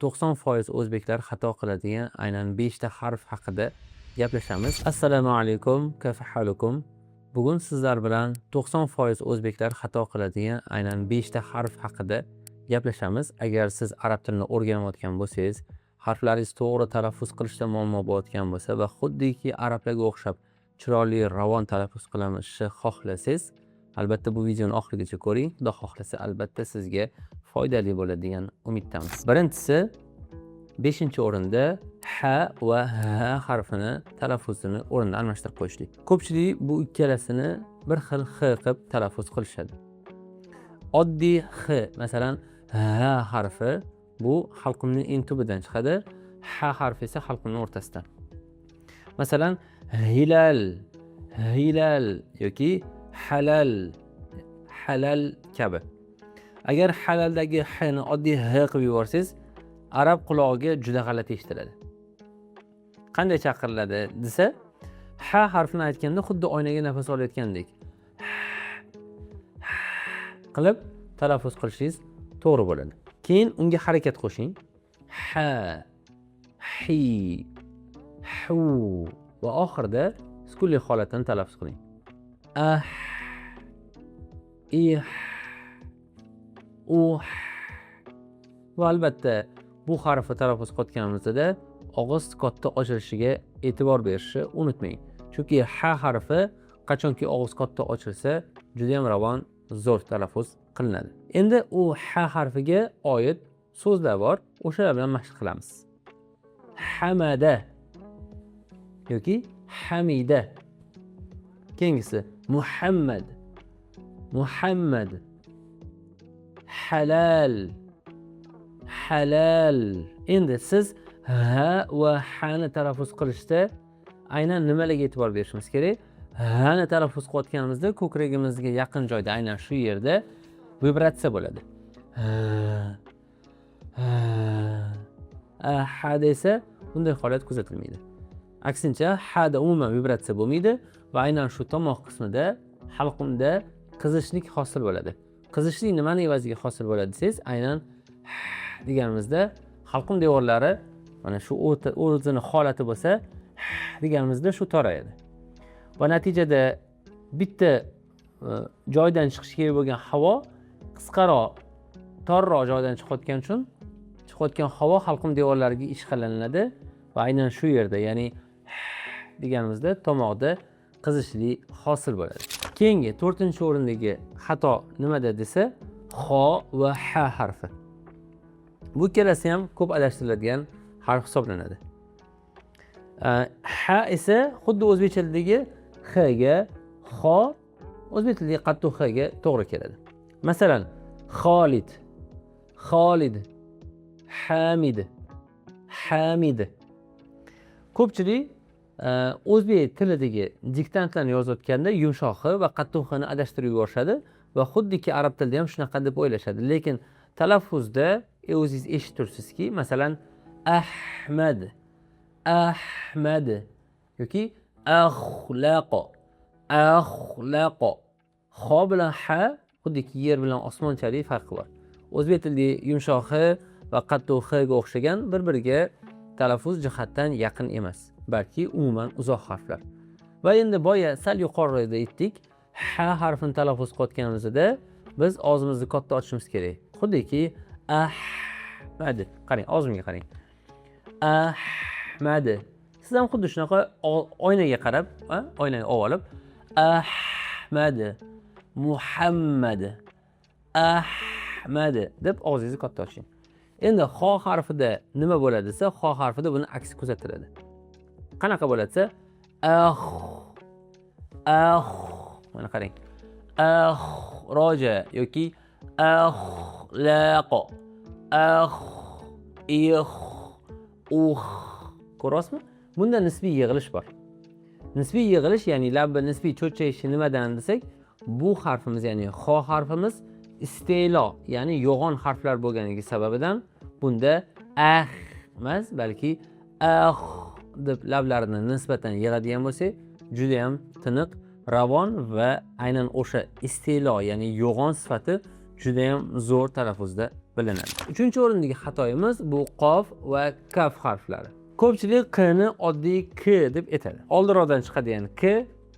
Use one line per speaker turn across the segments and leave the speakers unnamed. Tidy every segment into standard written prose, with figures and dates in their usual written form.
90% o'zbeklar xato qiladigan aynan 5 ta harf haqida gaplashamiz. Assalomu alaykum, kayfa halukum? Bugun sizlar bilan 90% o'zbeklar xato qiladigan aynan 5 ta harf haqida gaplashamiz. Agar siz arab tilini o'rganayotgan bo'lsangiz, harflaringiz to'g'ri talaffuz qilishda muammo bo'layotgan bo'lsa va xuddiki arablarga o'xshab chiroyli, ravon talaffuz qilishni xohlasangiz, albatta bu videoni oxirigacha ko'ring. Xudo xohlasa albatta sizga foydali bo'ladigan umiddamiz. Birinchisi 5-o'rinda ha va ha harfini talaffuzini o'rnini almashtirib qo'yishlik. Ko'pchilik bu ikkalasini bir xil x qilib talaffuz qilishadi. Oddiy x, masalan, ha harfi bu halqumning eng tubidan chiqadi, ha harfi esa halqumning o'rtasidan. Masalan, hilal, hilal yoki halal, halal kabi. Agar halaldagi h ni oddiy h qilib yuborsangiz, arab qulog'iga juda g'alati eshitiladi. Qanday chaqiriladi desa, ha harfini aytganda xuddi oynaga nafas olayotgandek qilib talaffuz qilishingiz to'g'ri bo'ladi. Keyin unga harakat qo'shing. Ha, hi, hu va oxirida sukunli holatini talaffuz qiling. Ah, ih, va albatta bu harfni talaffuz qilayotganimizda og'iz katta ochilishiga e'tibor berishni unutmang. Chunki ha harfi qachonki og'iz katta ochilsa, juda ham ravon, zo'r talaffuz qilinadi. Endi u ha harfiga oid so'zlar bor, o'shalar bilan mashq qilamiz. Hamada yoki hamida. Keyingisi Muhammad, Muhammad. Halal, halal. Endi siz ha va ha ni talaffuz qilishda aynan nimalarga e'tibor berishimiz kerak? Ha ni talaffuz qilayotganimizda ko'kragimizga yaqin joyda, aynan shu yerda vibratsiya bo'ladi. Ha desa bunday holat kuzatilmaydi. Aksincha, ha da umuman vibratsiya bo'lmaydi va aynan shu tomoq qismida, halqumda qizishlik hosil bo'ladi. Qizishlik nimani evaziga hosil bo'ladi desangiz, aynan deganimizda halqum devorlari mana shu o'zini holati bo'lsa, deganimizda shu torayadi. Va natijada bitta joydan chiqishi kerak bo'lgan havo qisqaroq, torroq joydan chiqayotgan havo halqum devorlariga ishg'alanadi va aynan shu yerda, ya'ni deganimizda tomoqda qizishlik hosil bo'ladi. Keyingi 4-o'rindagi xato nimada desa, xo va ha harfi. Bu ikkalasi ham ko'p adashtiriladigan harf hisoblanadi. Ha esa xuddi o'zbek tilidagi h ga, xo o'zbek tilidagi qattiq h ga to'g'ri keladi. Masalan, Xolid, Xolid, Hamid, Hamid. Ko'pchilik o'zbek tilidagi diktantlarni yozayotganda yumshoq h va qattiq h ni adashtirib yuborishadi va xuddiki arab tilida ham shunaqa deb o'ylashadi. Lekin talaffuzda o'zingiz eshitib tursizki, masalan, Ahmad, Ahmad yoki axlaqo, axlaqo. Xo bilan ha xuddiki yer bilan osmonchalik farqi bor. O'zbek tilida yumshoq h va qattiq h ga o'xshagan bir-biriga talaffuz jihatdan yaqin emas, balki umuman uzoq harflar. Va endi boya sal yuqorida aytdik, ha harfini talaffuz qilayotganimizda biz og'zimizni katta ochishimiz kerak. Xuddiki Ahmad. Qarang, og'zimga qarang. Ahmad. Siz ham xuddi shunaqa oynaga qarab, oynaga olib, Ahmad, Muhammad, Ahmad deb og'zingizni katta oching. Endi xo harfida nima bo'ladi desa, xo harfida buni aksi kuzatiladi. Qanaqa bo'ladi desa, mana qarang. Roja yoki axlaqo, ko'rasizmi? Bunda nisbiy yig'ilish bor. Nisbiy yig'ilish, ya'ni labba nisbiy cho'chchayishi nimadan desak, bu harfimiz, ya'ni xo harfimiz istelo, ya'ni yo'g'on harflar bo'lganligi sababidan bunda emas, balki deb lablarini nisbatan yig'adigan bo'lsak, juda ham tiniq, ravon va aynan o'sha istelo, ya'ni yo'g'on sifati juda ham zo'r talaffuzda bilinadi. 3-o'rindagi xatoyimiz bu qof va kaf harflari. Ko'pchilik qni oddiy k deb aytadi. Oldinroqdan chiqadigan k,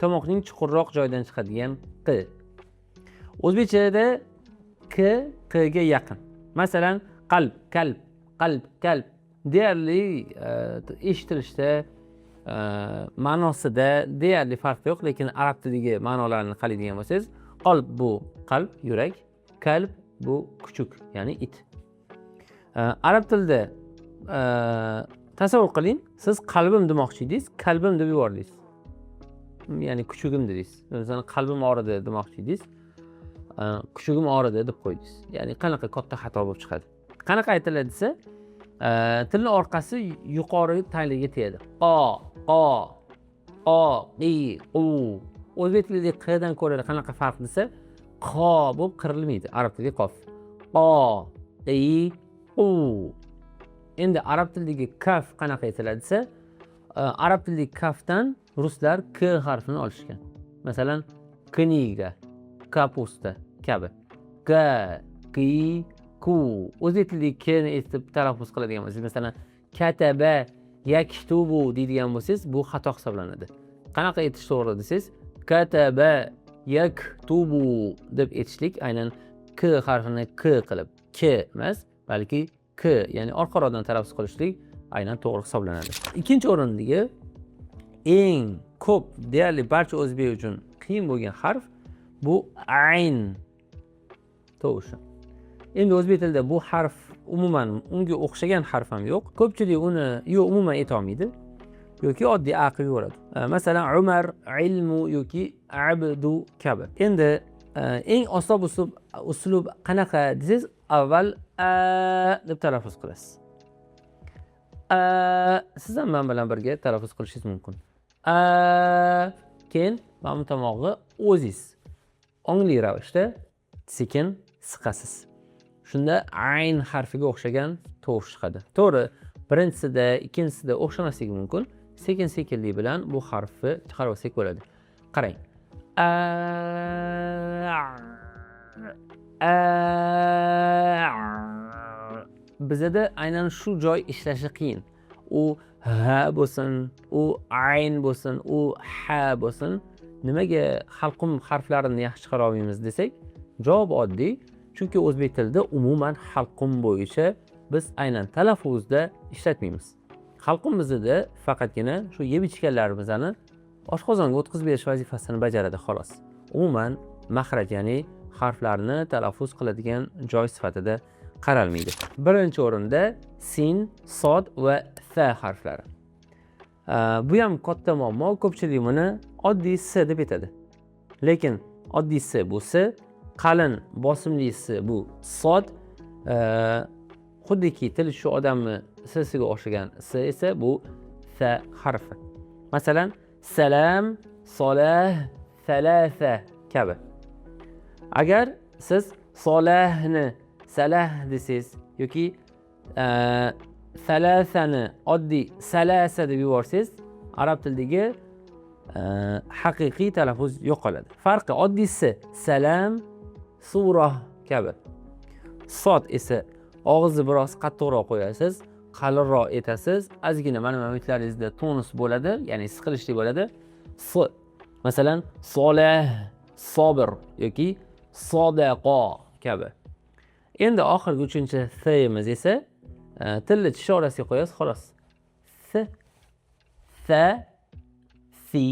tomoqning chuqurroq joyidan chiqadigan q. O'zbekchada k qga yaqin. Masalan, qalb, kalb, qalb, kalb deyarli eshitilishda ma'nosida deyarli farqi yo'q, lekin arab tilidagi ma'nolarini qaraydigan bo'lsangiz, qalb bu qalb, yurak, kalb bu kuchuk, ya'ni it. Arab tilida tasavvur qiling, siz qalbim demoqchi edingiz, kalbim deb yubordingiz. Ya'ni kuchugim dedingiz. Masalan, qalbim og'ridi demoqchi edingiz, kuchugim og'ridi deb qo'ydingiz. Ya'ni qanaqa katta xato bo'lib chiqadi. Qanaqa aytiladi desa, tilning orqasi yuqori tagligiga tegadi. U. O'zbek tilida qdan ko'ra qanaqa farq desa, qo bo'lib qirilmaydi. Arab tilida qof. U. Endi arab tilidagi kaf qanaqa aytiladi desa, arab tilidagi kafdan ruslar k harfini olishgan. Masalan, kniga, kapusta kabi. Ga, qi, ku. O'zbek tilidagi kni eshitib talaffuz qiladigan bo'lsangiz, masalan, kataba, yaktubu deydigan bo'lsangiz, bu xato hisoblanadi. Qanaqa aytish to'g'ri desangiz, kataba, yaktubu deb aytishlik aynan k harfini k qilib, k emas, balki k, ya'ni orqaroqdan talaffuz qilishlik aynan to'g'ri hisoblanadi. Ikkinchi o'rindagi eng ko'p deyarli barcha o'zbek uchun qiyin bo'lgan harf bu ayn tovushi. Endi o'zbek tilida bu harf umuman unga o'xshagan harf ham yo'q. Ko'pchilik uni umuman ayta olmaydi yoki oddiy a qilib yuboradi. Masalan, Umar, ilmu yoki abdu kabi. Endi eng oson uslub qanaqa desangiz, avval a deb talaffuz qilasiz. Siz ham men bilan birga talaffuz qilishingiz mumkin. Keyin mana bu tomog'i o'zingiz ongli ravishda sekin siqasiz. Shunda ayn harfiga o'xshagan tovush chiqadi. To'g'ri, birinchisida, ikkinchisida o'xshamasligi mumkin. Sekin-sekinlik bilan bu harfni chiqarib olsak bo'ladi. Qarang. Bizda aynan shu joy ishlashi qiyin. U ha bo'lsin, u ayn bo'lsin, u ha bo'lsin. Nimaga halqum harflarini yaxshi chiqara olmaymiz desak, javob oddiy. Chunki o'zbek tilida umuman halqum bo'yicha biz aynan talaffuzda ishlatmaymiz. Halqum bizda faqatgina shu yeb-ichganlarimizni oshqozonga o'tkazib berish vazifasini bajaradi xolos. Umuman maxraj, ya'ni harflarni talaffuz qiladigan joy sifatida qaralmaydi. Birinchi o'rinda sin, sod va fa harflari. Bu ham katta muammo. Ko'pchilik buni oddiy s deb aytadi. Lekin oddiy s bu s, qalin bosimli s bu sod, xuddiki til shu odamni sisiga o'xshagan s esa bu fa harfi. Masalan, salam, solah, salasa kabi. Agar siz solahni salah desangiz yoki salasani oddiy salasa deb yuborsangiz, arab tilidagi haqiqiy talaffuz yo'qoladi. Farqi oddiysi salam, surah kabi. Sod esa og'izni biroz qattiqroq qo'yasiz, qalinroq aytasiz, ozgina mana mamlaklaringizda tonus bo'ladi, ya'ni siqilishli bo'ladi. Masalan, solah, sobir yoki sodaqo kabi. Endi oxirgi uchinchi s-imiz esa tilni tish orasiga qo'yasiz, xolos. S, sa, si,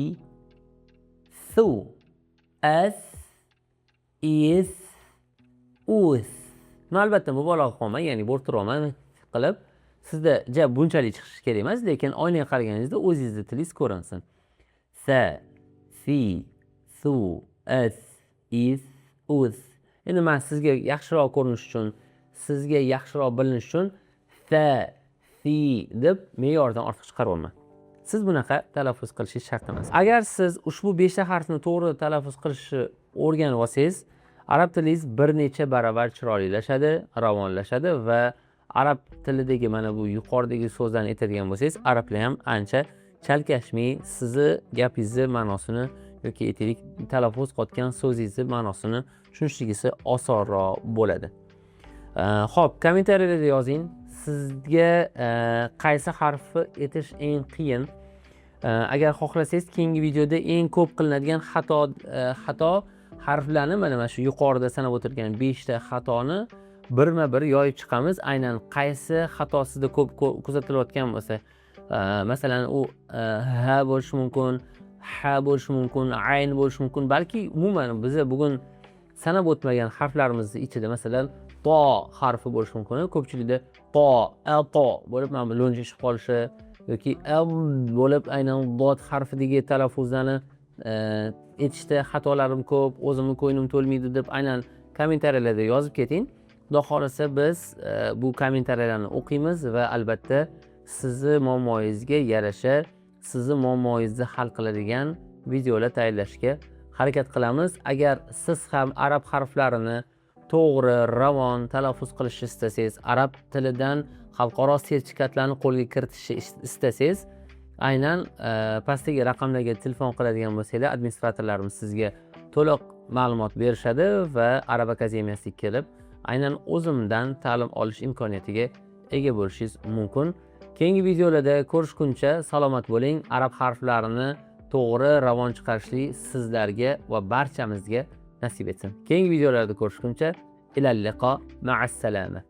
su, as, is, us. Albatta mubolag'a qilmang, ya'ni bo'rtiraman qilib, sizda bunchalik chiqishi kerak emas, lekin oynaga qaraganingizda o'zingizning tilingiz ko'rinsin. Sa, si, su, as, is, us. Endi men sizga yaxshiroq ko'rinish uchun, sizga yaxshiroq bilinish uchun sa, si deb me'yordan ortiq chiqaryapman. Siz bunaqa talaffuz qilishingiz shart emas. Agar siz ushbu 5 ta harfni to'g'ri talaffuz qilishni o'rganib olsangiz, arab tilingiz bir necha baravar chiroylilashadi, ravonlashadi va arab tilidagi mana bu yuqoridagi so'zlarni aytadigan bo'lsangiz, arablar ham ancha chalkashmay sizni gapingizni ma'nosini yoki aytaylik talaffuz qilayotgan so'zingizni ma'nosini tushunishligisi osonroq bo'ladi. Xo'p, kommentariyada yozing. Sizga qaysi harfni aytish eng qiyin? Agar xohlasangiz keyingi videoda eng ko'p qilinadigan xato harflarni mana shu yuqorida sanab o'tilgan 5 ta xatoni birma-bir yoyib chiqamiz. Aynan qaysi xato sizda ko'p kuzatilayotgan bo'lsa, masalan u ha bo'lishi mumkin, ha bo'lishi mumkin, ayn bo'lishi mumkin, balki umuman biz bugun sanab o'tmagan harflarimizni ichida masalan to harfi bo'lishi mumkin. Ko'pchilikda to bo'lib mana bu lo'njishib qolishi yoki bo'lib aynan dod harfidagi talaffuzlarni aytishda xatolarim ko'p, o'zimni ko'nglim to'lmaydi deb aynan kommentariyalarda yozib keting. Xudo xolasa biz bu kommentariyalarni o'qiymiz va albatta sizni muammoyingizga yarasha, sizni muammoyingizni hal qiladigan videolar tayyorlashga harakat qilamiz. Agar siz ham arab harflarini to'g'ri, ravon talaffuz qilishni istasangiz, arab tilidan xalqaro sertifikatlarni qo'lga kiritishni istasangiz, aynan pastdagi raqamlarga telefon qiladigan bo'lsanglar, administratorlarimiz sizga to'liq ma'lumot berishadi va Arab akademiyasiga kelib, aynan o'zimdan ta'lim olish imkoniyatiga ega bo'lishingiz mumkin. Keyingi videolarda ko'rishguncha salomat bo'ling. Arab harflarini to'g'ri ravon chiqarishlik sizlarga va barchamizga nasib etsin. Keyingi videolarda ko'rishguncha ilal liqo, ma'as salama.